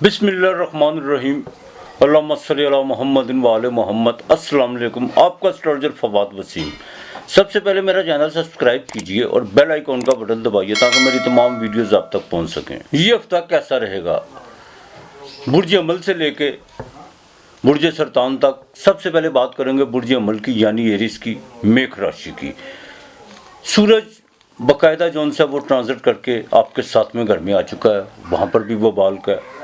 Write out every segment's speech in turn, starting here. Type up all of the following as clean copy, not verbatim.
बिस्मिल्लाहिर्रहमानिर्रहीम। अल्लाहुम्मा सल्लि अला मुहम्मदिन व आले मोहम्मद। अस्सलाम वालेकुम। आपका एस्ट्रोलॉजर फवाद वसीम। सबसे पहले मेरा चैनल सब्सक्राइब कीजिए और बेल आइकॉन का बटन दबाइए ताकि मेरी तमाम वीडियोस आप तक पहुंच सकें। ये हफ्ता कैसा रहेगा बुर्ज अमल से लेके बुर्ज सरतान तक। सबसे पहले बात करेंगे बुर्ज अमल की यानी एरिस की, मेष राशि की। सूरज बाकायदा जोन सा वो ट्रांजिट करके आपके 7वें घर में आ चुका है, वहाँ पर भी वो बाल का है।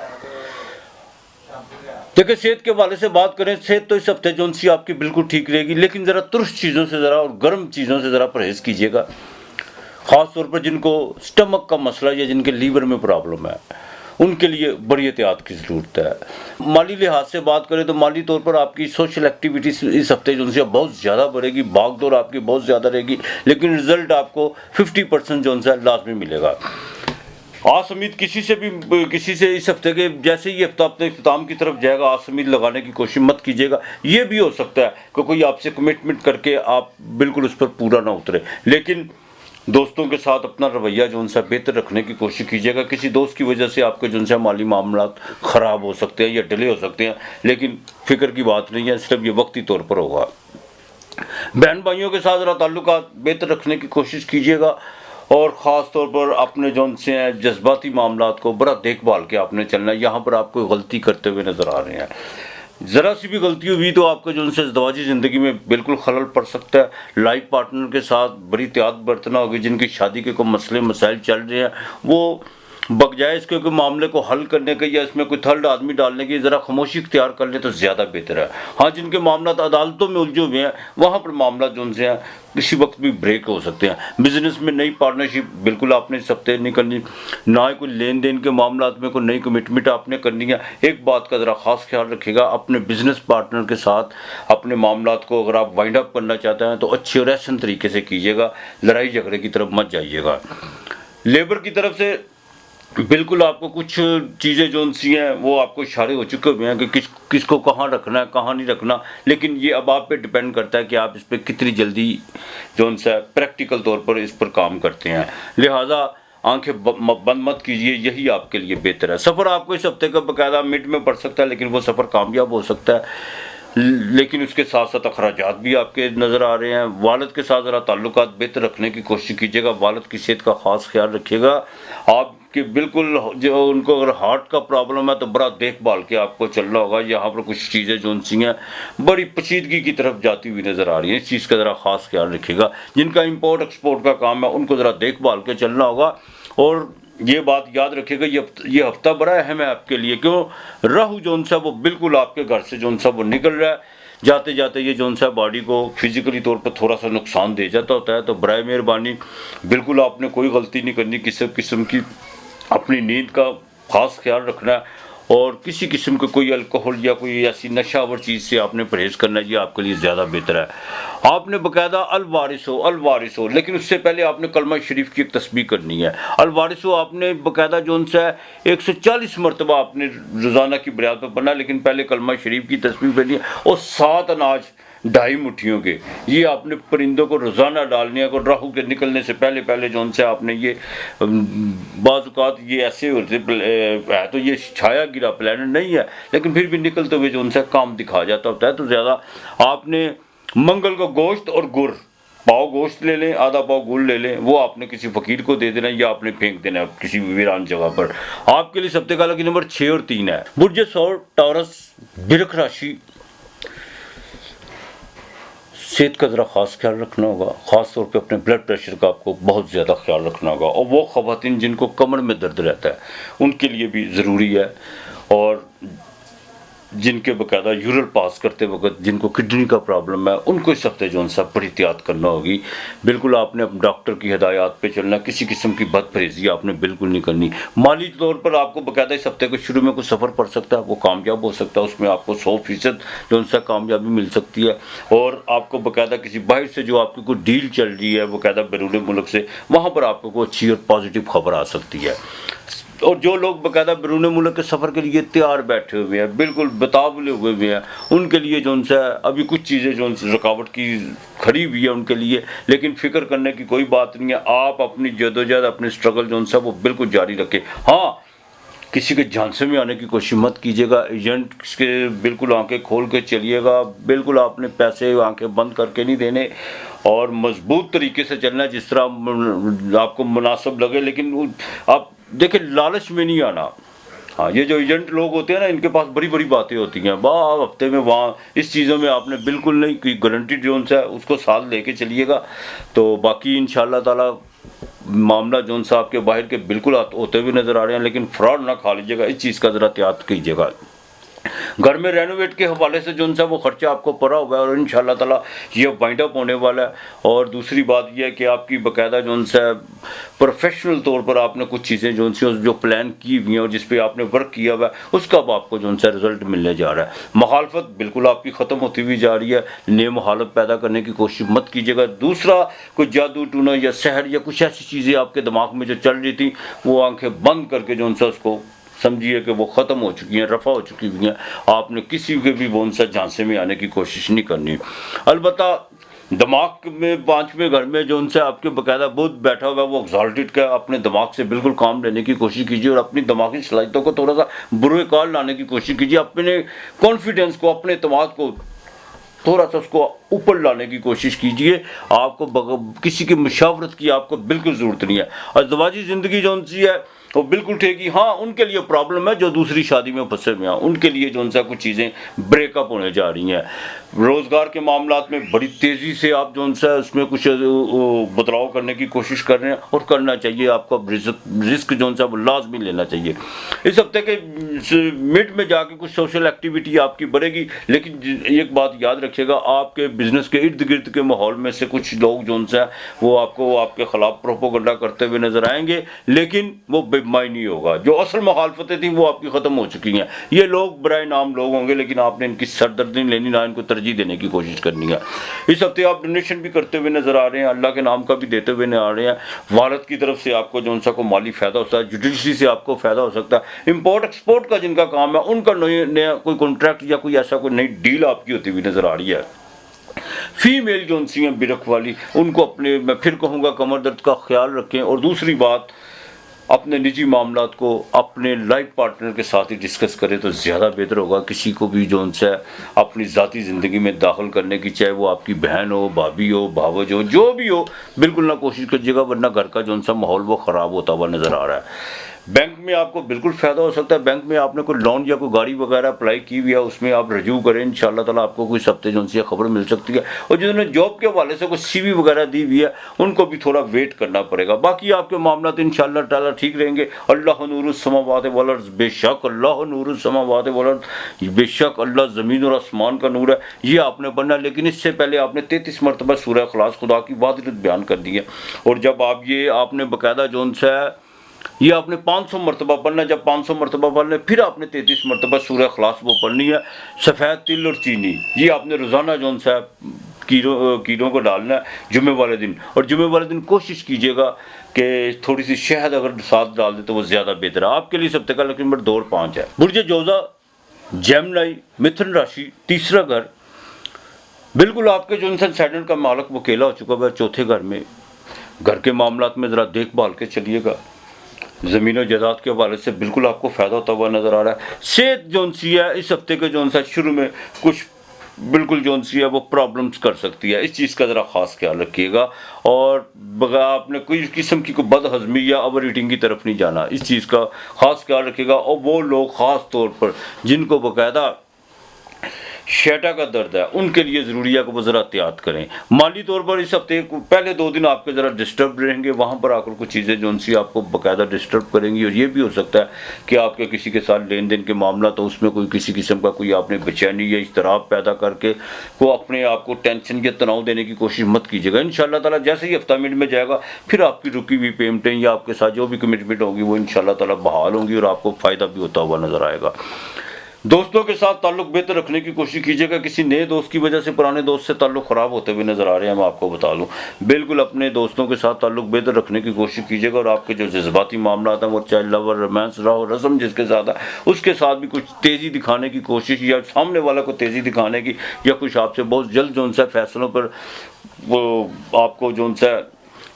देखिए, सेहत के हवाले से बात करें, सेहत तो इस हफ्ते जोन सी आपकी बिल्कुल ठीक रहेगी, लेकिन ज़रा तुर्श चीज़ों से ज़रा और गर्म चीज़ों से ज़रा परहेज़ कीजिएगा। ख़ास तौर पर जिनको स्टमक का मसला या जिनके लीवर में प्रॉब्लम है उनके लिए बड़ी एहतियात की ज़रूरत है। माली लिहाज से बात करें तो माली तौर पर आपकी सोशल एक्टिविटीज़ इस हफ्ते जो है बहुत ज़्यादा बढ़ेगी, भागदौड़ आपकी बहुत ज़्यादा रहेगी, लेकिन रिज़ल्ट आपको 50% जो है लाजमी मिलेगा। आसमीद किसी से इस हफ्ते के जैसे ही हफ्ता अपने इख्तिताम की तरफ जाएगा, आसमीद लगाने की कोशिश मत कीजिएगा। ये भी हो सकता है कि कोई आपसे कमिटमेंट करके आप बिल्कुल उस पर पूरा ना उतरे, लेकिन दोस्तों के साथ अपना रवैया जो उनसे बेहतर रखने की कोशिश कीजिएगा। किसी दोस्त की वजह से आपके जो उनसे माली मामला ख़राब हो सकते हैं या डिले हो सकते हैं, लेकिन फ़िक्र की बात नहीं है, सिर्फ ये वक्ती तौर पर होगा। बहन भाइयों के साथ ज़रा ताल्लुकात बेहतर रखने की कोशिश कीजिएगा और ख़ास तौर पर अपने जो से हैं जज्बाती मामलात को बड़ा देखभाल के आपने चलना है। यहाँ पर आप कोई गलती करते हुए नज़र आ रहे हैं, ज़रा सी भी गलती हुई तो आपके जो उनसे ज़दवाजी ज़िंदगी में बिल्कुल खलल पड़ सकता है। लाइफ पार्टनर के साथ बड़ी एहतियात बरतना होगी। जिनकी शादी के कोई मसले मसाइल चल रहे हैं वो बजाय इसके कोई मामले को हल करने के या इसमें कोई थर्ड आदमी डालने की ज़रा खामोशी इख्तियार कर ले तो ज़्यादा बेहतर है। हाँ, जिनके मामला अदालतों में उलझे हुए हैं वहाँ पर मामला जो उनसे हैं किसी वक्त भी ब्रेक हो सकते हैं। बिजनेस में नई पार्टनरशिप बिल्कुल आपने इस हफ्ते नहीं करनी, ना ही कोई लेन देन के मामला में कोई नई कमिटमेंट आपने करनी है। एक बात का ज़रा ख़ास ख्याल रखिएगा, अपने बिजनेस पार्टनर के साथ अपने मामला को अगर आप वाइंड अप करना चाहते हैं तो अच्छे और ऐसे तरीके से कीजिएगा, लड़ाई झगड़े की तरफ मत जाइएगा। लेबर की तरफ से बिल्कुल आपको कुछ चीज़ें जो सी हैं वो आपको इशारे हो चुके हुए हैं कि किसको कहाँ रखना है कहाँ नहीं रखना, लेकिन ये अब आप पे डिपेंड करता है कि आप इस पर कितनी जल्दी जो सा प्रैक्टिकल तौर पर इस पर काम करते हैं। लिहाजा आंखें बंद मत कीजिए, यही आपके लिए बेहतर है। सफ़र आपको इस हफ्ते का बाकायदा मिड में पड़ सकता है, लेकिन वो सफ़र कामयाब हो सकता है, लेकिन उसके साथ साथ अखराजात भी आपके नज़र आ रहे हैं। वालिद के साथ ज़रा ताल्लुकात बेहतर रखने की कोशिश कीजिएगा, वालिद की सेहत का ख़ास ख्याल रखिएगा। आपके बिल्कुल जो उनको अगर हार्ट का प्रॉब्लम है तो बड़ा देखभाल के आपको चलना होगा। यहाँ पर कुछ चीज़ें जो सी हैं बड़ी पेचीदगी की तरफ जाती हुई नज़र आ रही हैं, इस चीज़ का ज़रा ख़ास ख्याल रखिएगा। जिनका इम्पोर्ट एक्सपोर्ट का काम है उनको ज़रा देखभाल के चलना होगा। और ये बात याद रखिएगा, ये हफ्ता बड़ा अहम है आपके लिए। क्यों? राहु जोन सा वो बिल्कुल आपके घर से जोन सा वो निकल रहा है, जाते जाते ये जोन सा बॉडी को फिजिकली तौर पर थोड़ा सा नुकसान दे जाता होता है। तो बराए मेहरबानी बिल्कुल आपने कोई गलती नहीं करनी, किसी किस्म की अपनी नींद का खास ख्याल रखना है और किसी किस्म का कोई अल्कोहल या कोई ऐसी नशावर चीज़ से आपने परहेज़ करना है, ये आपके लिए ज़्यादा बेहतर है। आपने बाकायदा अलवारिस हो, लेकिन उससे पहले आपने कलमा शरीफ की एक तस्बीह करनी है। अलवारिस हो आपने बाकायदा जो उनसे 140 मरतबा आपने रोज़ाना की बुनियाद पर पढ़ना, लेकिन पहले कलमा शरीफ की तस्बीह पढ़नी है और 7 अनाज 2.5 मुट्ठियों के ये आपने परिंदों को रोज़ाना डालने हैं। और राहु के निकलने से पहले जो उनसे आपने ये बाज़ात ये ऐसे होते है तो ये छाया गिरा प्लानट नहीं है, लेकिन फिर भी निकलते हुए जो उनसे काम दिखा जाता होता है। तो ज़्यादा आपने मंगल को गोश्त और गुड़, पाव गोश्त ले लें, आधा पाव गुड़ ले लें, वो आपने किसी फ़कीर को दे देना या आपने फेंक देना है किसी वीरान जगह पर। आपके लिए सप्ते काल की नंबर 6 और 3 है। बुर्ज सौर टॉरस बिरख राशि, सेहत का ज़रा ख़ास ख्याल रखना होगा। ख़ास तौर पे अपने ब्लड प्रेशर का आपको बहुत ज़्यादा ख्याल रखना होगा। और वो ख़वातीन जिनको कमर में दर्द रहता है उनके लिए भी ज़रूरी है, और जिनके बाकायदा यूरल पास करते वक्त जिनको किडनी का प्रॉब्लम है उनको इस हफ्ते जो सा बड़ी एहतियात करना होगी। बिल्कुल आपने अपने डॉक्टर की हिदायत पे चलना, किसी किस्म की बदपरहेज़ी आपने बिल्कुल नहीं करनी। माली तौर पर आपको बाकायदा इस हफ्ते के शुरू में कुछ सफ़र पड़ सकता है, वो कामयाब हो सकता है, उसमें आपको 100% जो सा कामयाबी मिल सकती है। और आपको बाकायदा किसी बाहर से जो आपकी कोई डील चल रही है बाकायदा बैरून मुल्क से, वहाँ पर आपको कोई अच्छी और पॉजिटिव खबर आ सकती है। और जो लोग बाकायदा बैरून मुल्क के सफ़र के लिए तैयार बैठे हुए हैं, बिल्कुल बतावले हुए हैं, उनके लिए जो उनसे अभी कुछ चीज़ें जो रुकावट की खड़ी हुई है उनके लिए, लेकिन फ़िक्र करने की कोई बात नहीं है। आप अपनी जदोजहद अपनी स्ट्रगल जो उनसे वो बिल्कुल जारी रखें। हाँ, किसी के झांसे में आने की कोशिश मत कीजिएगा। एजेंट के बिल्कुल आंखें खोल के चलिएगा, बिल्कुल आपने पैसे आंखें बंद करके नहीं देने और मजबूत तरीके से चलना है जिस तरह आपको मुनासिब लगे। लेकिन आप देखिए, लालच में नहीं आना। हाँ, ये जो एजेंट लोग होते हैं ना, इनके पास बड़ी बड़ी बातें होती हैं, वाह हफ्ते में वहाँ इस चीज़ों में आपने बिल्कुल नहीं, कोई गारंटी जोन सा है उसको साथ लेके चलिएगा। तो बाकी इंशाल्लाह ताला मामला जोन सा आपके बाहर के बिल्कुल होते हुए नज़र आ रहे हैं, लेकिन फ्रॉड ना खा लीजिएगा, इस चीज़ का ज़रा एहतियात कीजिएगा। घर में रेनोवेट के हवाले से जो सा वो खर्चा आपको पड़ा हुआ है और इंशाल्लाह ताला ये वाइंड अप होने वाला है। और दूसरी बात यह है कि आपकी बाकायदा जो सा प्रोफेशनल तौर पर आपने कुछ चीज़ें जो प्लान की हुई हैं और जिस पे आपने वर्क किया हुआ है उसका अब आपको जो सा रिजल्ट मिलने जा रहा है। मुखालफत बिल्कुल आपकी ख़त्म होती हुई जा रही है, नए मुखालफ पैदा करने की कोशिश मत कीजिएगा। दूसरा, कोई जादू टूना या सहर या कुछ ऐसी चीज़ें आपके दिमाग में जो चल रही थी वो आंखें बंद करके जो सा उसको समझिए कि वो ख़त्म हो चुकी हैं, रफ़ा हो चुकी हुई हैं। आपने किसी के भी बोन सा झांसे में आने की कोशिश नहीं करनी। अलबत्ता दिमाग में पाँचवें घर में जो उनसे आपके बाकायदा बुध बैठा हुआ है वो एक्सॉल्टेड का, अपने दिमाग से बिल्कुल काम लेने की कोशिश कीजिए और अपनी दिमागी सलाहियतों को थोड़ा सा बुरे कार लाने की कोशिश कीजिए। अपने कॉन्फिडेंस को, अपने एतमाद को थोड़ा सा उसको ऊपर लाने की कोशिश कीजिए। आपको किसी की मुशावरत की आपको बिल्कुल ज़रूरत नहीं है। अज़दवाजी ज़िंदगी जो सी है वो बिल्कुल ठीक ही, हाँ उनके लिए प्रॉब्लम है जो दूसरी शादी में फंसे हुए हैं, उनके लिए जो सा कुछ चीज़ें ब्रेकअप होने जा रही हैं। रोज़गार के मामलात में बड़ी तेज़ी से आप जो सा उसमें कुछ बदलाव करने की कोशिश कर रहे हैं और करना चाहिए। आपको रिस्क जो सा वो लाजमी लेना चाहिए। इस हफ्ते के मिड में जाके कुछ सोशल एक्टिविटी आपकी बढ़ेगी, लेकिन एक बात याद रखिएगा, आपके बिजनेस के इर्द गिर्द के माहौल में से कुछ लोग जो सा वो आपको आपके खिलाफ प्रोपोगंडा करते हुए नजर आएंगे, लेकिन वो बेमानी होगा। जो असल मुखालफतें थी वो आपकी ख़त्म हो चुकी हैं। ये लोग बराए नाम लोग होंगे, लेकिन आपने इनकी सरदर्दी नहीं लेनी, ना इनको तरजीह देने की कोशिश करनी है। इस हफ्ते आप डोनेशन भी करते हुए नजर आ रहे हैं, अल्लाह के नाम का भी देते हुए नजर आ रहे हैं। वालद की तरफ से आपको जो सा को माली फ़ायदा होता है, जुडिशरी से आपको फ़ायदा हो सकता है। इंपोर्ट एक्सपोर्ट का जिनका काम है उनका नया कोई कॉन्ट्रैक्ट या कोई ऐसा कोई नई डील आपकी होती हुई नजर आ रही है। फीमेल जो सी हैं बिरख वाली, उनको अपने, मैं फिर कहूँगा, कमर दर्द का ख्याल रखें। और दूसरी बात, अपने निजी मामलात को अपने लाइफ पार्टनर के साथ ही डिस्कस करें तो ज़्यादा बेहतर होगा। किसी को भी जो उनसे अपनी ज़ाती ज़िंदगी में दाखिल करने की, चाहे वो आपकी बहन हो, भाभी हो, भावज हो, जो भी हो, बिल्कुल ना कोशिश कीजिएगा, वरना घर का जो उनसा माहौल वो ख़राब होता हुआ नज़र आ रहा है। बैंक में आपको बिल्कुल फ़ायदा हो सकता है। बैंक में आपने कोई लोन या कोई गाड़ी वगैरह अप्लाई की हुई है, उसमें आप रजू करें, इंशाल्लाह ताला आपको कोई हफ्ते जो सी खबर मिल सकती है। और जिन्होंने जॉब के हवाले से कोई CV वगैरह दी हुई है उनको भी थोड़ा वेट करना पड़ेगा। बाकी आपके मामला तो इंशाल्लाह ताला ठीक रहेंगे। अल्लाह नूरुस समावात वल अर्ज़, बेशक अल्लाह नूरुस समावात वल अर्ज़, बेशक अल्लाह ज़मीन और आसमान का नूर है। ये आपने पढ़ना, लेकिन इससे पहले आपने 33 मरतबा सूरह इखलास खुदा की वादियत बयान कर दी है। और जब आप ये आपने बाकायदा जो सा ये आपने 500 मरतबा पढ़ना है। जब 500 मरतबा पढ़ना है फिर आपने 33 मरतबा सूरह इखलास वो पढ़नी है। सफ़ेद तिल और चीनी ये आपने रोज़ाना जो सा कीड़ों को डालना है जुमे वाले दिन। और जुमे वाले दिन कोशिश कीजिएगा कि थोड़ी सी शहद अगर साथ डाल दे तो वो ज़्यादा बेहतर है आपके लिए। सप्ते का लकी नंबर 2 और 5 है। बुर्ज जोज़ा, जेमिनी, मिथुन राशि, तीसरा घर, बिल्कुल आपके जो इंसान सैटर्न का मालक वो अकेला हो चुका है चौथे घर में। घर के मामलात में ज़रा देखभाल के चलिएगा। ज़मीन और जायदाद के हवाले से बिल्कुल आपको फ़ायदा होता हुआ नज़र आ रहा है। सेहत जो सी है इस हफ्ते के जो सा शुरू में कुछ बिल्कुल जो सी है वो प्रॉब्लम्स कर सकती है, इस चीज़ का ज़रा ख़ास ख्याल रखिएगा। और आपने कोई किस्म की कोई बदहज़मी या ओवर ईटिंग की तरफ नहीं जाना, इस चीज़ का ख़ास ख्याल रखिएगा। और वो लोग ख़ास तौर पर जिनको बाकायदा शेटा का दर्द है उनके लिए ज़रूरी है कि वो ज़रा एहतियात करें। माली तौर पर इस हफ्ते पहले 2 दिन आपके ज़रा डिस्टर्ब रहेंगे, वहाँ पर आकर कुछ चीज़ें जो सी आपको बाकायदा डिस्टर्ब करेंगी। और ये भी हो सकता है कि आपके किसी के साथ लेन देन के मामला तो उसमें कोई किसी किस्म का कोई आपने बेचैनी या इज़्तिराब पैदा करके को अपने आप को टेंशन या तनाव देने की कोशिश मत कीजिएगा। इंशाल्लाह ताला जैसे ही हफ्ता मिड में जाएगा फिर आपकी रुकी हुई पेमेंटें या आपके साथ जो भी कमिटमेंट होगी वो इंशाल्लाह ताला बहाल होंगी और आपको फ़ायदा भी होता हुआ नज़र आएगा। दोस्तों के साथ ताल्लुक बेहतर रखने की कोशिश कीजिएगा। किसी नए दोस्त की वजह से पुराने दोस्त से ताल्लुक ख़राब होते हुए नज़र आ रहे हैं, मैं आपको बता दूं। बिल्कुल अपने दोस्तों के साथ ताल्लुक बेहतर रखने की कोशिश कीजिएगा। और आपके जो जज्बाती मामला हैं वो चाहे लवर, रोमांस रहा हो, रस्म जिसके साथ है उसके साथ भी कुछ तेज़ी दिखाने की कोशिश या सामने वाला को तेज़ी दिखाने की या कुछ आपसे बहुत जल्द जो सा फैसलों पर वो आपको जो सा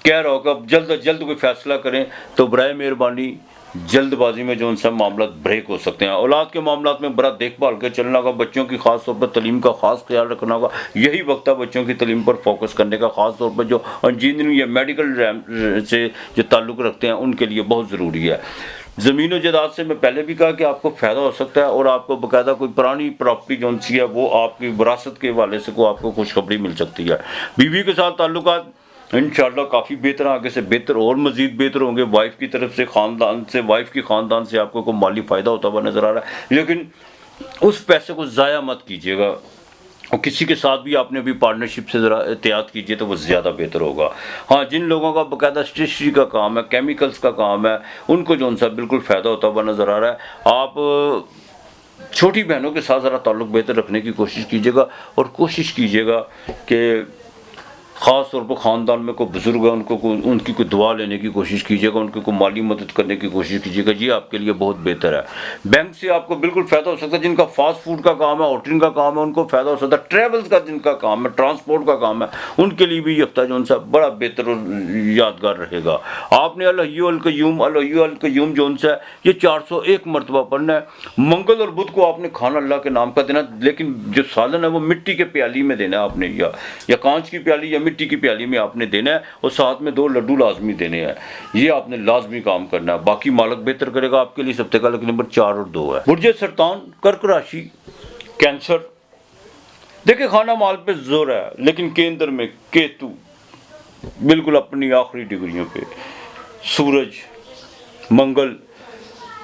कह रहा होगा जल्द अज जल्द कोई फ़ैसला करें तो बराए मेहरबानी जल्दबाजी में जो उनसे मामला ब्रेक हो सकते हैं। औलाद के मामला में बड़ा देखभाल के चलना होगा, बच्चों की खास तौर पर तालीम का खास ख्याल रखना होगा। यही वक्त है बच्चों की तालीम पर फोकस करने का, खास तौर पर जो इंजीनियरिंग या मेडिकल से जो ताल्लुक़ रखते हैं उनके लिए बहुत ज़रूरी है। ज़मीन और जायदाद से मैं पहले भी कहा कि आपको फ़ायदा हो सकता है, और आपको बाकायदा कोई पुरानी प्रॉपर्टी जो सी है वो आपकी विरासत के हवाले से को आपको खुशखबरी मिल सकती है। बीवी के साथ ताल्लुकात इंशाअल्लाह काफ़ी बेहतर, आगे से बेहतर और मज़ीद बेहतर होंगे। वाइफ की तरफ से ख़ानदान से, वाइफ की ख़ानदान से आपको कोई माली फ़ायदा होता हुआ नज़र आ रहा है, लेकिन उस पैसे को ज़ाया मत कीजिएगा, और किसी के साथ भी आपने भी पार्टनरशिप से ज़रा एहतियात कीजिए तो वो ज़्यादा बेहतर होगा। हाँ, जिन लोगों का बाकायदा स्टेशनरी का काम है, केमिकल्स का काम है, उनको जो सा बिल्कुल फ़ायदा होता हुआ नज़र आ रहा है। आप छोटी बहनों के साथ ज़रा ताल्लुक़ बेहतर रखने की कोशिश कीजिएगा, और कोशिश कीजिएगा कि ख़ास तौर पर ख़ानदान में कोई बुज़ुर्ग है उनको उनकी कोई दुआ लेने की कोशिश कीजिएगा, उनकी कोई माली मदद करने की कोशिश कीजिएगा, ये आपके लिए बहुत बेहतर है। बैंक से आपको बिल्कुल फ़ायदा हो सकता है। जिनका फास्ट फूड का काम है, होटलिंग का काम है, उनको फ़ायदा हो सकता है। ट्रैवल्स का जिनका काम है, ट्रांसपोर्ट का काम है, उनके लिए भी ये हफ्ता जो सा बड़ा बेहतर और यादगार रहेगा। आपने अल-हय्युल-क़य्यूम जो सा ये 401 मरतबा पढ़ना है। मंगल और बुध को आपने खाना अल्लाह के नाम का देना, लेकिन जो सालन है वो मिट्टी के प्याली में देना है आपने, या कांच की प्याली या मिट्टी की प्याली में आपने देना है, और साथ में 2 लड्डू लाजमी देने हैं। ये आपने लाजमी काम करना है। बाकी मालक बेहतर करेगा आपके लिए। सप्ते का नंबर 4 और 2 है। बुर्ज सरतान, कर्क राशि, कैंसर। देखिए, खाना माल पे जोर है, लेकिन केंद्र में केतु बिल्कुल अपनी आखिरी डिग्रियों पे, सूरज, मंगल।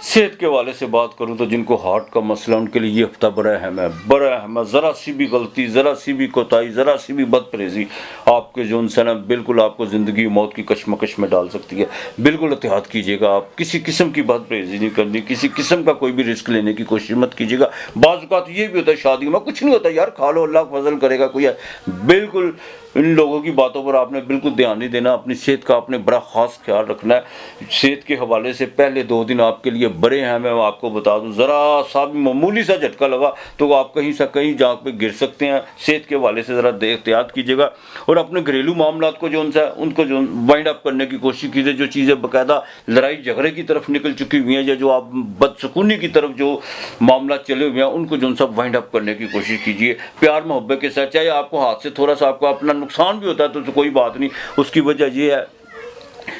सेहत के वाले से बात करूं तो जिनको हार्ट का मसला, उनके लिए ये हफ्ता बड़ा अहम है, बड़ा अहम है। ज़रा सी भी गलती, ज़रा सी भी कोताही, ज़रा सी भी बदपरहेज़ी आपके जो उनसे ना बिल्कुल आपको ज़िंदगी मौत की कशमकश में डाल सकती है। बिल्कुल एहतियात कीजिएगा। आप किसी किस्म की बदपरहेज़ी नहीं करनी, किसी किस्म का कोई भी रिस्क लेने की कोशिश मत कीजिएगा। बाज़ औक़ात ये भी होता है शादी में कुछ नहीं होता यार, खा लो, अल्लाह फजल करेगा कोई है। बिल्कुल इन लोगों की बातों पर आपने बिल्कुल ध्यान नहीं देना। अपनी सेहत का आपने बड़ा ख़ास ख्याल रखना है। सेहत के हवाले से पहले 2 दिन आपके लिए बड़े हैं। मैं आपको बता दूं, ज़रा सा भी मामूली सा झटका लगा तो आप कहीं से कहीं जहाँ पे गिर सकते हैं। सेहत के हवाले से ज़रा एहतियात कीजिएगा, और अपने घरेलू मामलात को जो उनको जो वाइंड अप करने की कोशिश कीजिए। जो चीज़ें बाकायदा लड़ाई झगड़े की तरफ निकल चुकी हुई हैं, या जो आप बदसकूनी की तरफ जो मामला चले हुए हैं, उनको जो सा वाइंड अप करने की कोशिश कीजिए प्यार मोहब्बत के साथ। चाहे आपको हाथ से थोड़ा सा आपको अपना नुकसान भी होता है तो कोई बात नहीं। उसकी वजह यह है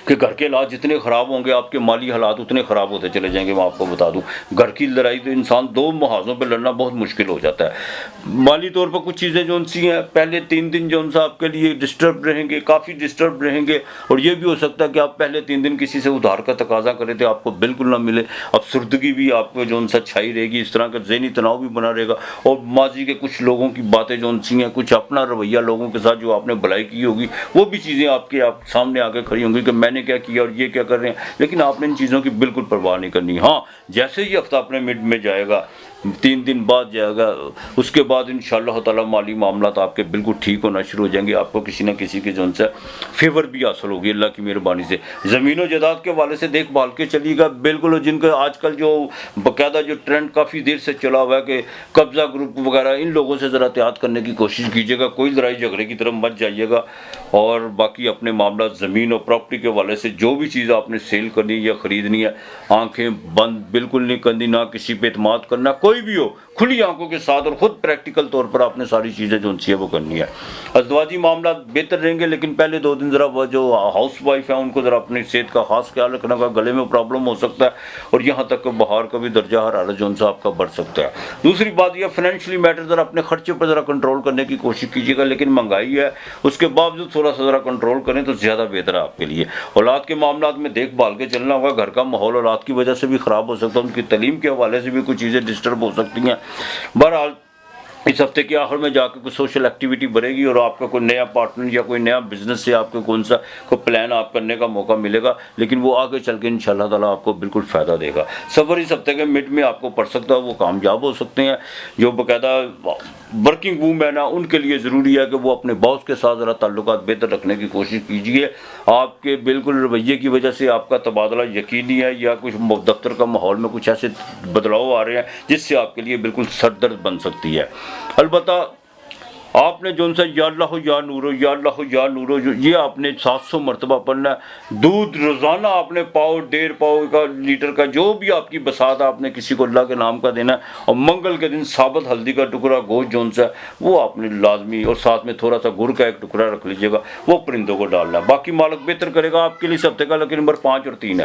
कि घर के हालात जितने ख़राब होंगे, आपके माली हालात उतने ख़राब होते चले जाएंगे। मैं आपको बता दूं, घर की लड़ाई तो इंसान 2 महाज़ों पर लड़ना बहुत मुश्किल हो जाता है। माली तौर पर कुछ चीज़ें जो सी हैं, पहले 3 दिन जो सा आपके लिए डिस्टर्ब रहेंगे, काफ़ी डिस्टर्ब रहेंगे। और ये भी हो सकता है कि आप पहले 3 दिन किसी से उधार का तकाजा करें तो आपको बिल्कुल ना मिले। अफसरदगी भी आपको जो सा छाई रहेगी, इस तरह का ज़हनी तनाव भी बना रहेगा। और माजी के कुछ लोगों की बातें जो सी हैं, कुछ अपना रवैया लोगों के साथ जो आपने भलाई की होगी, वो भी चीज़ें आपके सामने आके खड़ी होंगी कि मैंने क्या किया और ये क्या कर रहे हैं। लेकिन आपने इन चीज़ों की बिल्कुल परवाह नहीं करनी। हाँ, जैसे ही हफ्ता अपने मिड में जाएगा, 3 दिन बाद जाएगा, उसके बाद इंशाअल्लाह ताला माली मामलात आपके बिल्कुल ठीक होना शुरू हो जाएंगे। आपको किसी न किसी के जो से फेवर भी हासिल होगी अल्लाह की मेहरबानी से। ज़मीन और जायदाद के वाले से देखभाल के चलिएगा बिल्कुल। जिनका आजकल जो बाकायदा जो ट्रेंड काफ़ी देर से चला हुआ है कि कब्ज़ा ग्रुप वगैरह, इन लोगों से ज़रा एहतियात करने की कोशिश कीजिएगा। कोई लड़ाई झगड़े की तरफ मत जाइएगा। और बाकी अपने मामला ज़मीन और प्रॉपर्टी के वाले से जो भी चीज़ आपने सेल करनी या ख़रीदनी है, आंखें बंद बिल्कुल नहीं करनी, ना किसी पे एतमाद करना। कोई भी हो, खुली आंखों के साथ और ख़ुद प्रैक्टिकल तौर पर आपने सारी चीज़ें जो सी है वो करनी है। अज़दवाजी मामला बेहतर रहेंगे, लेकिन पहले 2 दिन ज़रा वो जो हाउस वाइफ है उनको ज़रा अपनी सेहत का ख़ास ख्याल रखना का, गले में प्रॉब्लम हो सकता है, और यहाँ तक बाहर का भी दर्जा हरारत जो सा आपका बढ़ सकता है। दूसरी बात यह फाइनेंशियली मैटर, ज़रा अपने खर्चे पर ज़रा कंट्रोल करने की कोशिश कीजिएगा। लेकिन महंगाई है, उसके बावजूद थोड़ा सा ज़रा कंट्रोल करें तो ज़्यादा बेहतर है आपके लिए। औलाद के मामला में देखभाल के चलना होगा। घर का माहौल औलाद की वजह से भी ख़राब हो सकता है, उनकी तालीम के हवाले से भी कुछ चीज़ें डिस्टर्ब हो सकती हैं। बहरहाल इस हफ्ते के आखिर में जाकर कुछ सोशल एक्टिविटी बढ़ेगी, और आपका कोई नया पार्टनर या कोई नया बिजनेस से आपको कौन सा कोई प्लान आप करने का मौका मिलेगा, लेकिन वो आगे चल के इंशाअल्लाह ताला आपको बिल्कुल फ़ायदा देगा। सफ़र इस हफ्ते के मिड में आपको पड़ सकता है, वो कामयाब हो सकते हैं। जो बाकायदा वर्किंग वूमेन है उनके लिए ज़रूरी है कि वो अपने बॉस के साथ ज़रा ताल्लुकात बेहतर रखने की कोशिश कीजिए। आपके बिल्कुल रवैये की वजह से आपका तबादला यकीनी है, या कुछ दफ्तर का माहौल में कुछ ऐसे बदलाव आ रहे हैं जिससे आपके लिए बिल्कुल सरदर्द बन सकती है। अलबत्ता आपने जो सा या अल्लाह या नूरो या अल्लाह या नूरो ये आपने 700 मरतबा पढ़ना है। दूध रोज़ाना आपने पाव 1.5 पाव का लीटर का जो भी आपकी बसात आपने किसी को अल्लाह के नाम का देना है। और मंगल के दिन साबुत हल्दी का टुकड़ा गोश्त जो सा वो आपने लाजमी, और साथ में थोड़ा सा गुड़ का एक टुकड़ा रख लीजिएगा, वो परिंदों को डालना है। बाकी मालिक बेहतर करेगा आपके लिए। इस हफ्ते का लकी नंबर 5 और 3 है।